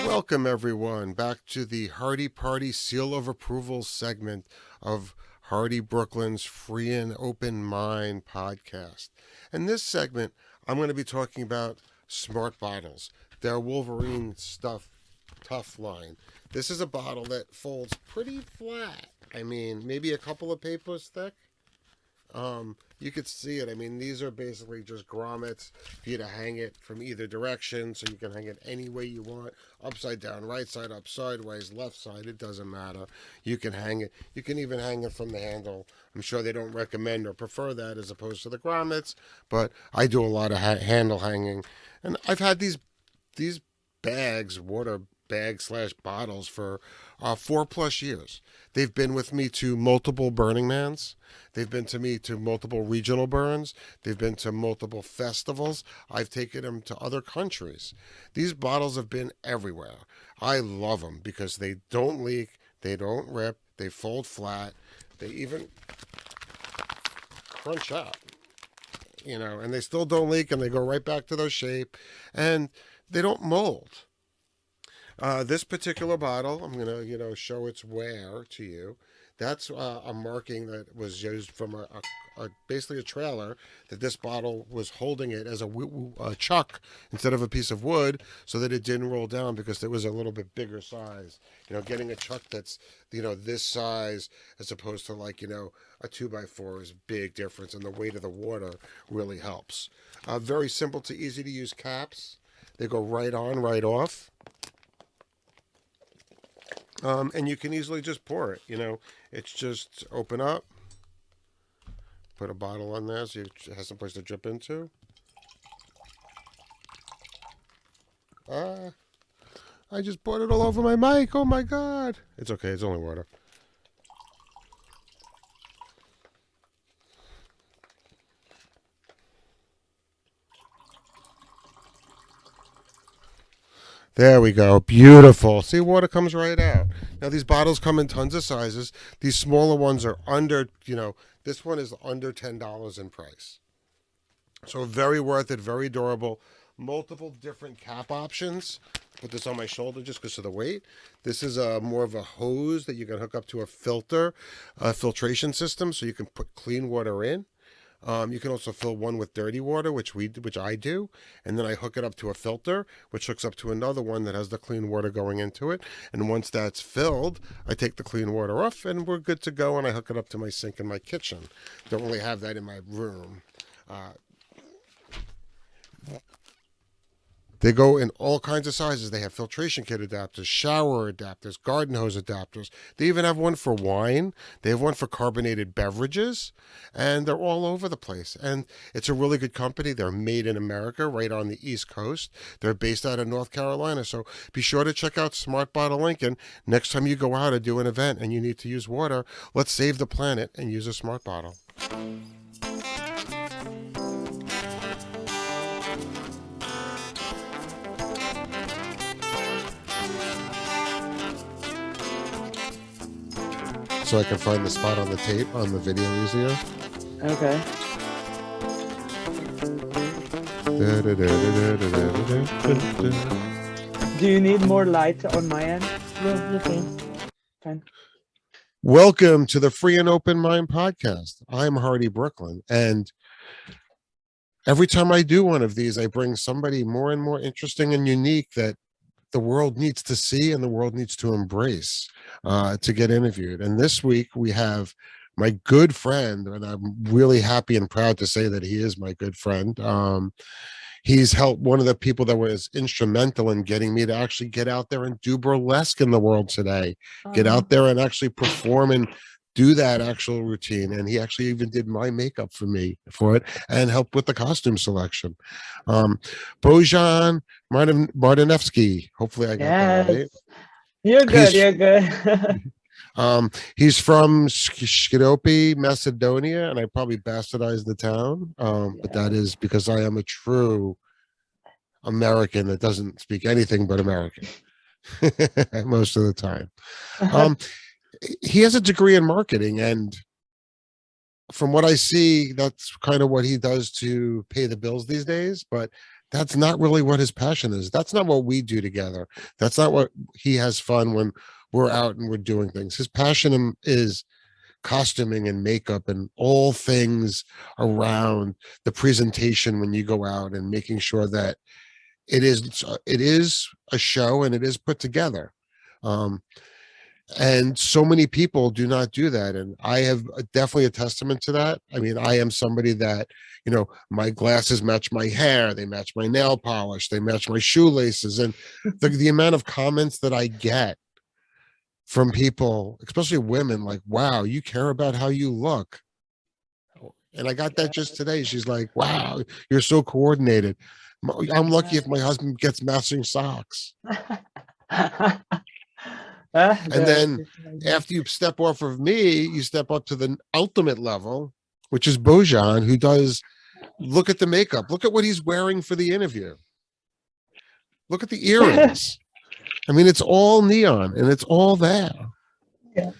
Welcome, everyone, back to the Hardy Party Seal of Approval segment of Hardy Brooklyn's Free and Open Mind podcast. In this segment, I'm going to be talking about Smart Bottles, their Wolverine Stuff Tough line. This is a bottle that folds pretty flat. I mean, maybe a couple of papers thick. You could see it. I mean, these are basically just grommets for you to hang it from either direction, so you can hang it any way you want, upside down, right side up, sideways, left side, it doesn't matter. You can hang it. You can even hang it from the handle. I'm sure they don't recommend or prefer that as opposed to the grommets, but I do a lot of handle hanging. And I've had these bags, water bags / bottles for 4+ years. They've been with me to multiple Burning Mans. They've been to me to multiple regional burns. They've been to multiple festivals. I've taken them to other countries. These bottles have been everywhere. I love them because they don't leak, they don't rip, they fold flat, they even crunch out, and they still don't leak, and they go right back to their shape, and they don't mold. This particular bottle, I'm going to, show its wear to you. That's a marking that was used from basically a trailer that this bottle was holding it as a chuck instead of a piece of wood so that it didn't roll down because it was a little bit bigger size. Getting a chuck that's, this size as opposed to a 2x4 is a big difference, and the weight of the water really helps. Very simple to easy to use caps. They go right on, right off. And you can easily just pour it, it's just open up, put a bottle on there so it has some place to drip into. I just poured it all over my mic. Oh my God. It's okay. It's only water. There we go. Beautiful. See, water comes right out. Now, these bottles come in tons of sizes. These smaller ones are under, this one is under $10 in price. So very worth it, very durable. Multiple different cap options. Put this on my shoulder just because of the weight. This is more of a hose that you can hook up to a filtration system so you can put clean water in. You can also fill one with dirty water, which I do, and then I hook it up to a filter, which hooks up to another one that has the clean water going into it. And once that's filled, I take the clean water off, and we're good to go. And I hook it up to my sink in my kitchen. Don't really have that in my room. They go in all kinds of sizes. They have filtration kit adapters, shower adapters, garden hose adapters. They even have one for wine. They have one for carbonated beverages, and they're all over the place. And it's a really good company. They're made in America, right on the East Coast. They're based out of North Carolina. So be sure to check out Smart Bottle Lincoln. Next time you go out or do an event and you need to use water, let's save the planet and use a Smart Bottle. So I can find the spot on the tape, on the video easier. Okay. Do you need more light on my end? No, okay. Fine. Welcome to the Free and Open Mind podcast. I'm Hardy Brooklyn, and every time I do one of these, I bring somebody more and more interesting and unique that the world needs to see and the world needs to embrace to get interviewed. And this week we have my good friend, and I'm really happy and proud to say that he is my good friend. He's helped, one of the people that was instrumental in getting me to actually get out there and do burlesque in the world today. Get out there and actually perform and do that actual routine. And he actually even did my makeup for me for it and helped with the costume selection. Bojan Martinevsky. Hopefully I got that right. You're good. You're good. He's from Skopje, Macedonia, and I probably bastardized the town, but that is because I am a true American that doesn't speak anything but American most of the time. he has a degree in marketing, and from what I see, that's kind of what he does to pay the bills these days. But that's not really what his passion is. That's not what we do together. That's not what he has fun when we're out and we're doing things. His passion is costuming and makeup and all things around the presentation when you go out, and making sure that it is a show and it is put together. Um, and so many people do not do that, and I have definitely a testament to that. I mean, I am somebody that, my glasses match my hair, they match my nail polish, they match my shoelaces, and the amount of comments that I get from people, especially women, like, wow, you care about how you look. And I got that just today. She's like, wow, you're so coordinated. I'm lucky if my husband gets matching socks. And then after you step off of me, you step up to the ultimate level, which is Bojan, who does, look at the makeup. Look at what he's wearing for the interview. Look at the earrings. I mean, it's all neon and it's all there. Yeah.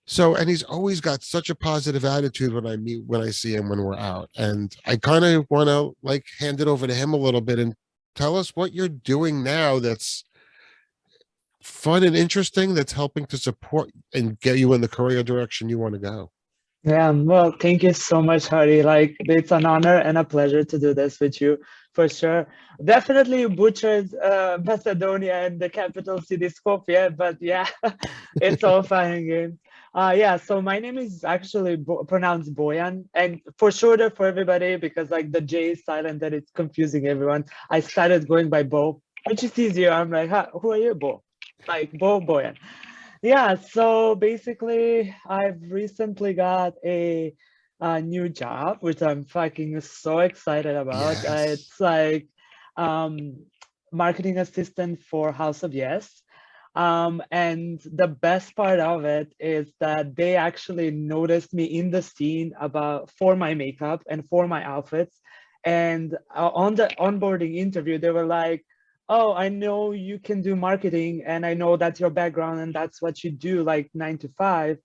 So, and he's always got such a positive attitude when I see him when we're out. And I kind of want to like hand it over to him a little bit and tell us what you're doing now that's fun and interesting, that's helping to support and get you in the career direction you want to go. Yeah, well, thank you so much, Harry. Like, it's an honor and a pleasure to do this with you, for sure. Definitely you butchered Macedonia and the capital city Skopje, but yeah, it's all fine and games. Yeah, so my name is actually pronounced Boyan, and for shorter for everybody, because like the J is silent and it's confusing everyone, I started going by Bo, which is easier. I'm like, who are you, Bo? Like, Boyan. Yeah, so basically, I've recently got a new job, which I'm fucking so excited about. Yes. It's like marketing assistant for House of Yes. And the best part of it is that they actually noticed me in the scene for my makeup and for my outfits. And on the onboarding interview, they were like, oh, I know you can do marketing and I know that's your background and that's what you do like 9 to 5,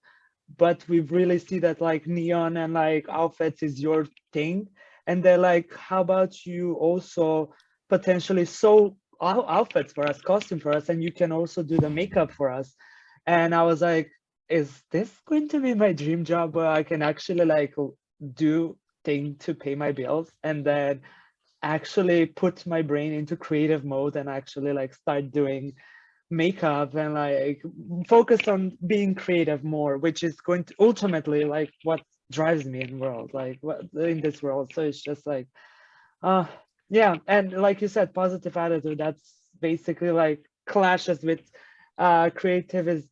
but we really see that like neon and like outfits is your thing. And they're like, how about you also potentially sew outfits for us, costume for us, and you can also do the makeup for us. And I was like, is this going to be my dream job where I can actually like do thing to pay my bills and then actually put my brain into creative mode and actually like start doing makeup and like focus on being creative more, which is going to ultimately like what drives me in the world, like what in this world. So it's just like yeah, and like you said, positive attitude, that's basically like clashes with creative is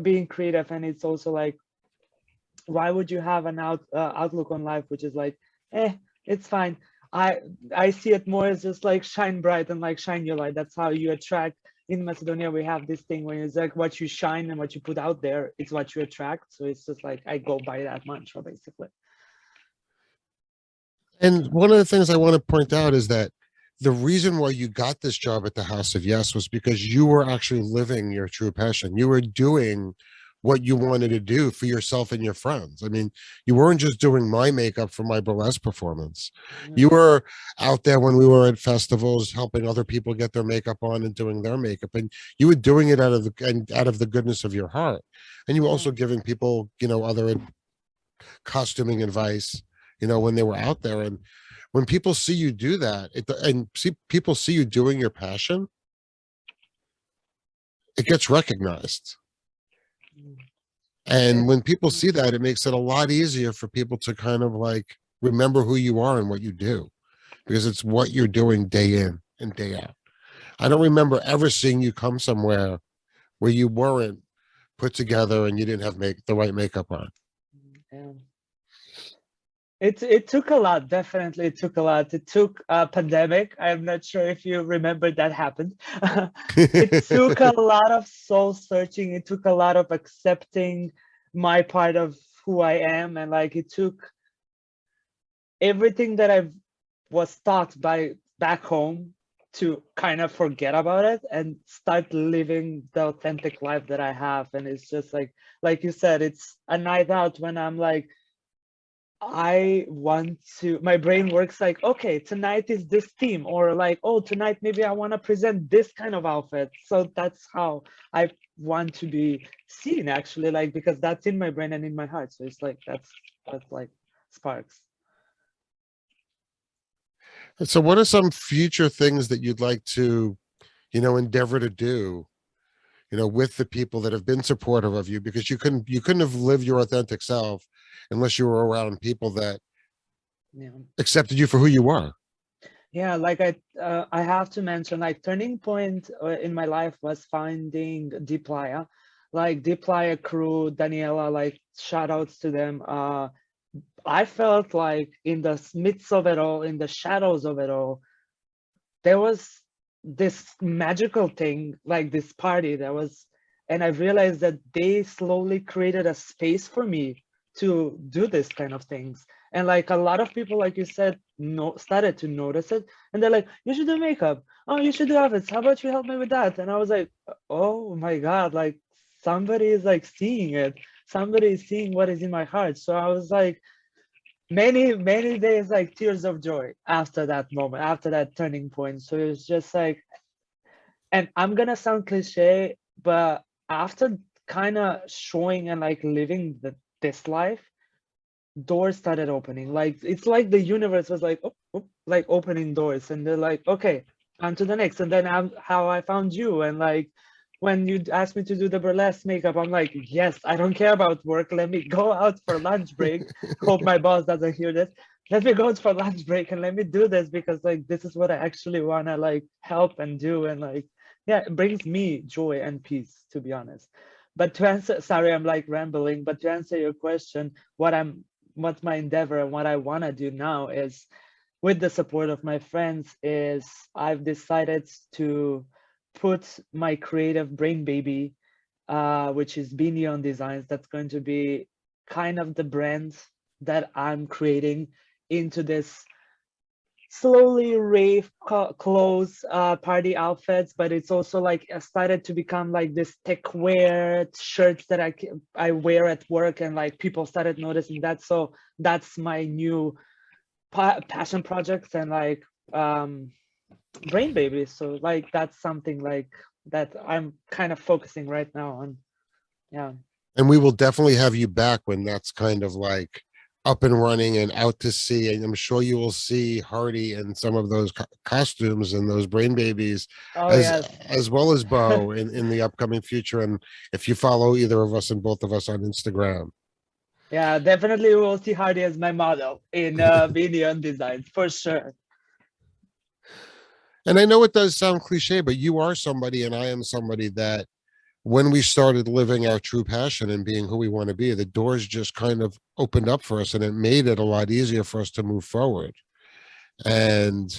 being creative. And it's also like, why would you have an outlook on life which is like, it's fine. I see it more as just like shine bright and like shine your light. That's how you attract. In Macedonia, we have this thing where it's like what you shine and what you put out there, it's what you attract. So it's just like I go by that mantra basically. And one of the things I want to point out is that the reason why you got this job at the House of Yes was because you were actually living your true passion. You were doing what you wanted to do for yourself and your friends. I mean, you weren't just doing my makeup for my burlesque performance. You were out there when we were at festivals helping other people get their makeup on and doing their makeup, and you were doing it out of the goodness of your heart. And you were also giving people, other costuming advice, when they were out there. And when people see you do that, people see you doing your passion, it gets recognized. And when people see that, it makes it a lot easier for people to kind of like remember who you are and what you do, because it's what you're doing day in and day out. I don't remember ever seeing you come somewhere where you weren't put together and you didn't have the right makeup on. Yeah. It took a lot, definitely. It took a lot. It took a pandemic. I'm not sure if you remember that happened. It took a lot of soul searching. It took a lot of accepting my part of who I am. And like it took everything that I was taught by back home to kind of forget about it and start living the authentic life that I have. And it's just like you said, it's a night out when I'm like, I want to, my brain works like, okay, tonight is this theme, or like, oh, tonight maybe I want to present this kind of outfit. So that's how I want to be seen, actually, like, because that's in my brain and in my heart. So it's like, that's like sparks. So what are some future things that you'd like to, endeavor to do, with the people that have been supportive of you? Because you couldn't have lived your authentic self unless you were around people that Yeah. accepted you for who you are. Yeah, like I have to mention, like, turning point in my life was finding Deeplaya, like Deeplaya crew, Daniela, like shout outs to them. I felt like in the midst of it all, in the shadows of it all, there was this magical thing, like this party that was, and I realized that they slowly created a space for me to do this kind of things. And like a lot of people, like you said, started to notice it, and they're like, you should do makeup, oh, you should do outfits, how about you help me with that? And I was like, oh my god, like somebody is like seeing it, somebody is seeing what is in my heart. So I was like, many days, like tears of joy after that moment, after that turning point. So it's just like, and I'm gonna sound cliche, but after kind of showing and like living this life, doors started opening. Like it's like the universe was like, like opening doors, and they're like, okay, on to the next. And then how I found you, and like when you asked me to do the burlesque makeup, I'm like, yes, I don't care about work. Let me go out for lunch break. Hope my boss doesn't hear this. Let me go out for lunch break and let me do this, because like this is what I actually wanna like help and do, and like, yeah, it brings me joy and peace, to be honest. But to answer, sorry, I'm like rambling, but to answer your question, what's my endeavor and what I want to do now is, with the support of my friends, is I've decided to put my creative brain baby, which is Be Neon Designs, that's going to be kind of the brand that I'm creating, into this slowly rave clothes, party outfits, but it's also like started to become like this tech wear shirts that I wear at work, and like people started noticing that. So that's my new passion project, and like brain baby. So like that's something like that I'm kind of focusing right now on. Yeah. And we will definitely have you back when that's kind of like up and running and out to sea. And I'm sure you will see Hardy in some of those costumes and those brain babies, Oh as yes. as well as Bo in the upcoming future. And if you follow either of us and both of us on Instagram. Yeah, definitely will see Hardy as my model in video and designs for sure. And I know it does sound cliche, but you are somebody and I am somebody that when we started living our true passion and being who we want to be, the doors just kind of opened up for us and it made it a lot easier for us to move forward. And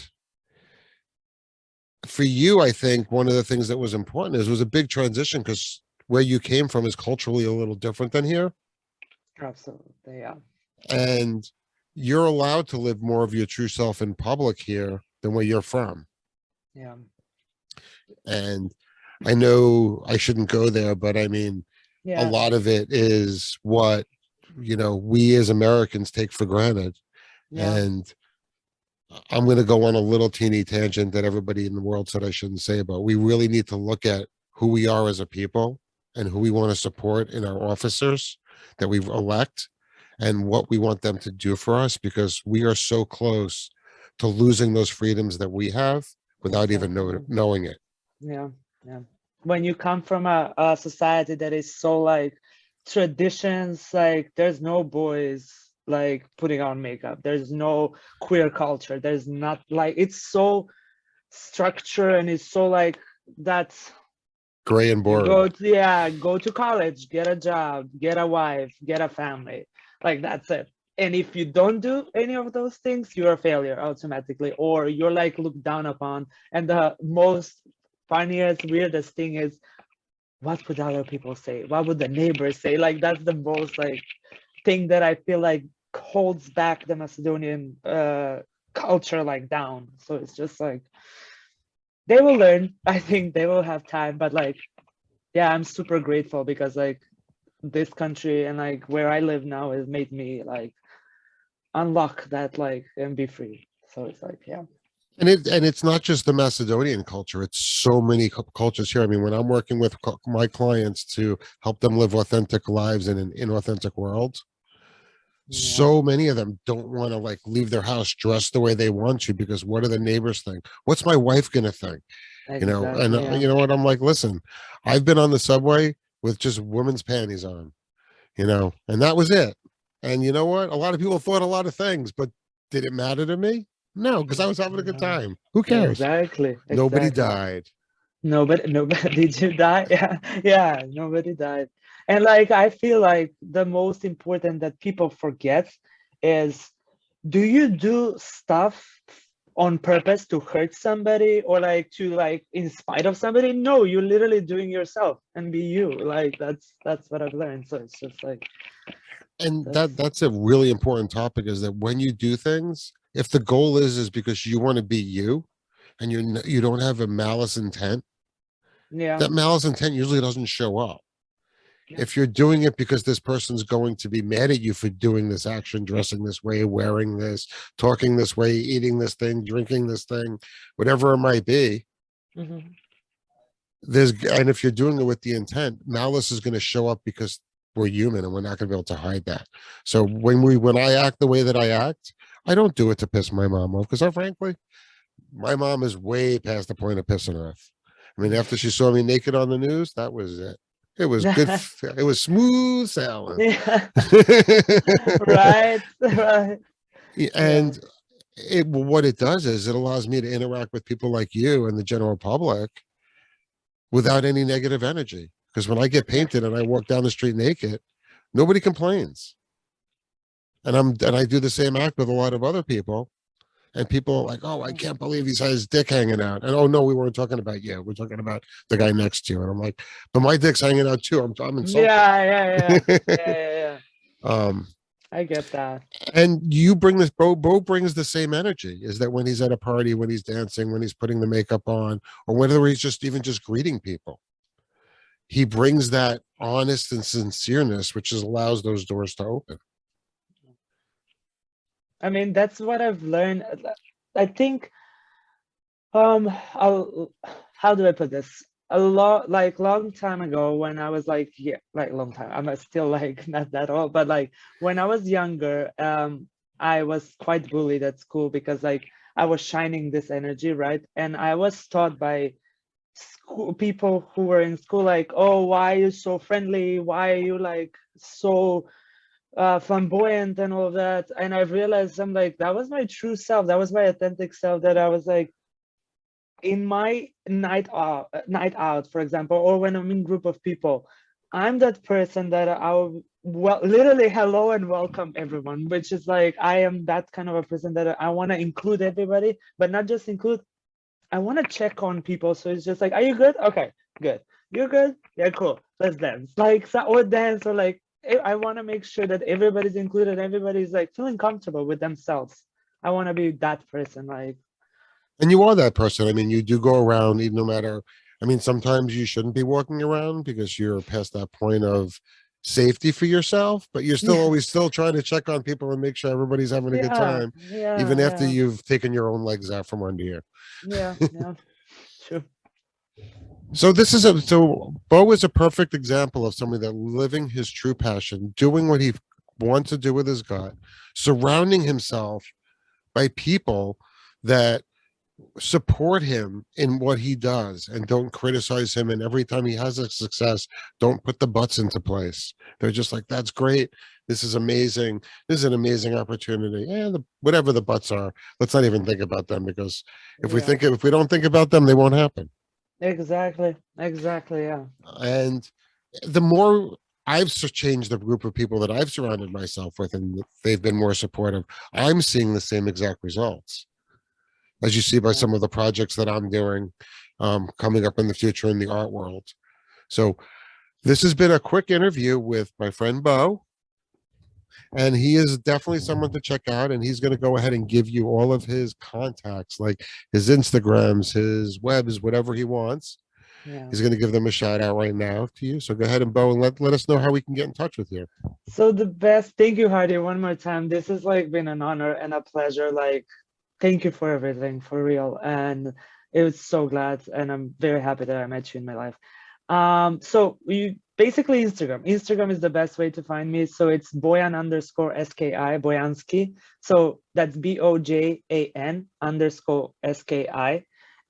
for you, I think one of the things that was important is was a big transition because where you came from is culturally a little different than here. Absolutely, yeah. And you're allowed to live more of your true self in public here than where you're from. Yeah. And I know I shouldn't go there, but I mean, a Yeah. lot of it is what, we as Americans take for granted. Yeah. And I'm going to go on a little teeny tangent that everybody in the world said I shouldn't say about. We really need to look at who we are as a people and who we want to support in our officers that we elect and what we want them to do for us, because we are so close to losing those freedoms that we have without even Exactly. knowing it. Yeah. Yeah. When you come from a society that is so like traditions, like there's no boys like putting on makeup. There's no queer culture. There's not, like, it's so structured, and it's so like that's, Gray and you boring. go to, yeah, go to college, get a job, get a wife, get a family, like that's it. And if you don't do any of those things, you're a failure automatically, or you're like looked down upon. And the most funniest, weirdest thing is, what would other people say, what would the neighbors say? Like that's the most like thing that I feel like holds back the Macedonian culture like down. So it's just like, they will learn. I think they will have time, but like, yeah, I'm super grateful because like this country and like where I live now has made me like unlock that like and be free. So it's like, yeah. And it's not just the Macedonian culture; it's so many cultures here. I mean, when I'm working with my clients to help them live authentic lives in an inauthentic world, Yeah, so many of them don't want to like leave their house dressed the way they want to because what do the neighbors think? What's my wife gonna think? And exactly. Yeah. you know what? I'm like, listen, I've been on the subway with just women's panties on, and that was it. And you know what? A lot of people thought a lot of things, but did it matter to me? No, because I was having a good Yeah. time. Who cares? Exactly. Nobody Exactly. died. Nobody did you die? Yeah, yeah, nobody died. And like I feel like the most important that people forget is, do you do stuff on purpose to hurt somebody or like to like in spite of somebody? No, you're literally doing yourself and be you. Like that's what I've learned. So it's just like And that's that's a really important topic is that when you do things, if the goal is because you want to be you and you don't have a malice intent, yeah. that malice intent usually doesn't show up. Yeah. If you're doing it because this person's going to be mad at you for doing this action, dressing this way, wearing this, talking this way, eating this thing, drinking this thing, whatever it might be, Mhm. and if you're doing it with the intent, malice is going to show up because we're human and we're not going to be able to hide that. So when I act the way that I act, I don't do it to piss my mom off because frankly, my mom is way past the point of pissing off. I mean, after she saw me naked on the news, that was it. It was good. It was smooth sailing. Yeah. Right. Right. Yeah. And what it does is it allows me to interact with people like you and the general public without any negative energy. Because when I get painted and I walk down the street naked, nobody complains. And I do the same act with a lot of other people. And people are like, oh, I can't believe he's had his dick hanging out. And oh no, we weren't talking about you. We're talking about the guy next to you. And I'm like, but my dick's hanging out too. I'm insulted. Yeah, yeah, yeah. Yeah, yeah, yeah. um, I get that. and you bring this Bo brings the same energy. Is that when he's at a party, when he's dancing, when he's putting the makeup on, or whether he's just even just greeting people, he brings that honest and sincereness, which is, allows those doors to open. I mean, that's what I've learned. I think, I'll, how do I put this? A lot, like long time ago when I was like, yeah, like long time. I'm still like not that old, but like when I was younger, I was quite bullied at school because like I was shining this energy, right? And I was taught by school people who were in school like, oh, why are you so friendly? Why are you like so flamboyant and all of that? And I realized I'm like, that was my true self, that was my authentic self, that I was like in my night out, for example, or when I'm in group of people, I'm that person that I'll well literally hello and welcome everyone, which is like I am that kind of a person that I want to include everybody, but not just include, I want to check on people. So it's just like, are you good? Okay, good. You're good? Yeah, cool. Let's dance. Like, so, or dance, or like, I want to make sure that everybody's included. Everybody's like feeling comfortable with themselves. I want to be that person. Like, And you are that person. I mean, you do go around, even no matter. I mean, sometimes you shouldn't be walking around because you're past that point of safety for yourself, but you're still yeah, always still trying to check on people and make sure everybody's having a good yeah, time, yeah, even after yeah, you've taken your own legs out from under you. yeah, yeah. True. So so Bo is a perfect example of somebody that living his true passion, doing what he wants to do with his gut, surrounding himself by people that support him in what he does and don't criticize him. And every time he has a success, don't put the butts into place. They're just like, that's great. This is amazing. This is an amazing opportunity. Yeah, whatever the butts are, let's not even think about them because Yeah, if we don't think about them, they won't happen. exactly, exactly. Yeah, And the more I've changed the group of people that I've surrounded myself with, and they've been more supportive, I'm seeing the same exact results as you see by yeah. some of the projects that I'm doing coming up in the future in the art world. So this has been a quick interview with my friend Bo. And he is definitely someone to check out. And he's going to go ahead and give you all of his contacts, like his Instagrams, his webs, whatever he wants. Yeah. He's going to give them a shout out right now to you. So go ahead and Bo, and let us know how we can get in touch with you. So the best, thank you, Hardy, one more time. This has like been an honor and a pleasure. Like, thank you for everything, for real. And it was so glad, and I'm very happy that I met you in my life. So you basically Instagram is the best way to find me. So it's Bojan_ski, Bojansky. So that's BOJAN_SKI.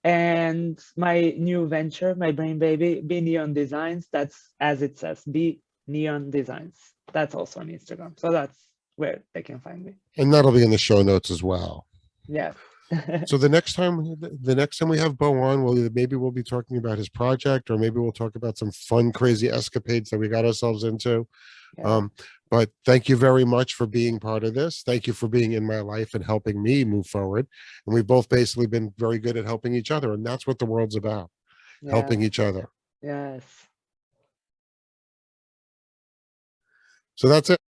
And my new venture, my brain baby, Be Neon Designs. That's as it says, Be Neon Designs. That's also on Instagram. So that's where they can find me. And that'll be in the show notes as well. Yeah. So the next time we have Bo on, maybe we'll be talking about his project, or maybe we'll talk about some fun, crazy escapades that we got ourselves into. Yeah. But thank you very much for being part of this. Thank you for being in my life and helping me move forward. And we've both basically been very good at helping each other, and that's what the world's about, helping each other. Yes. So that's it.